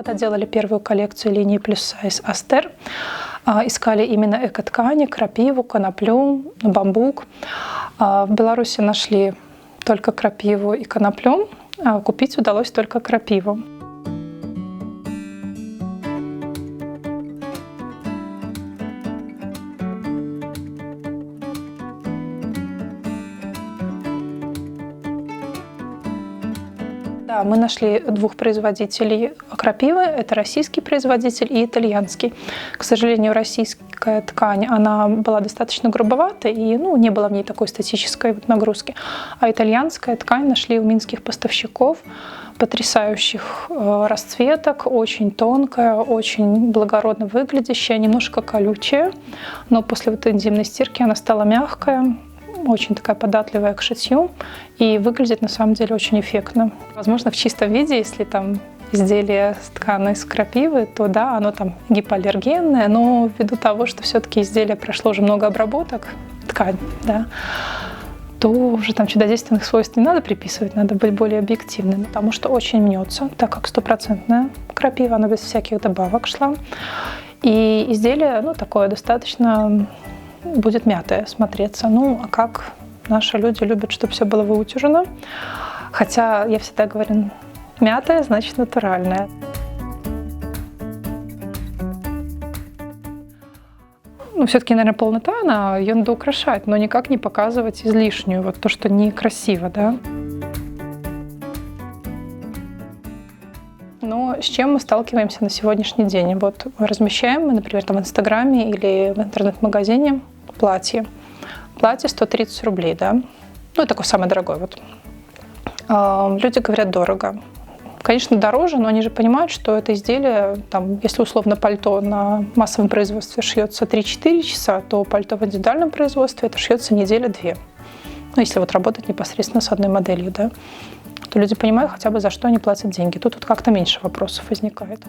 когда делали первую коллекцию линии Plus Size Aster, искали именно эко-ткани, крапиву, коноплю, бамбук. В Беларуси нашли только крапиву и коноплю, а купить удалось только крапиву. Да, мы нашли двух производителей крапивы. Это российский производитель и итальянский. К сожалению, российская ткань, она была достаточно грубовата, и не было в ней такой статической нагрузки. А итальянская ткань нашли у минских поставщиков, потрясающих расцветок, очень тонкая, очень благородно выглядящая, немножко колючая, но после энзимной стирки она стала мягкая, очень такая податливая к шитью и выглядит на самом деле очень эффектно. Возможно, в чистом виде, если там изделие ткано из крапивы, то да, оно там гипоаллергенное, но ввиду того, что все-таки изделие прошло уже много обработок, ткань, да, то уже там чудодейственных свойств не надо приписывать, надо быть более объективным, потому что очень мнется, так как 100% крапива, она без всяких добавок шла. И изделие, такое достаточно будет мятое смотреться. А как наши люди любят, чтобы все было выутюжено. Хотя я всегда говорю, мятое значит натуральное. Все-таки, наверное, полнота, ее надо украшать, но никак не показывать излишнюю, то, что некрасиво, да. Но с чем мы сталкиваемся на сегодняшний день? Размещаем мы, например, в Инстаграме или в интернет-магазине платье. Платье 130 рублей, да. Такое самое дорогое. Люди говорят, дорого. Конечно, дороже, но они же понимают, что это изделие, если условно пальто на массовом производстве шьется 3-4 часа, то пальто в индивидуальном производстве это шьется неделя-две. Если работать непосредственно с одной моделью, да, то люди понимают хотя бы, за что они платят деньги. Тут как-то меньше вопросов возникает.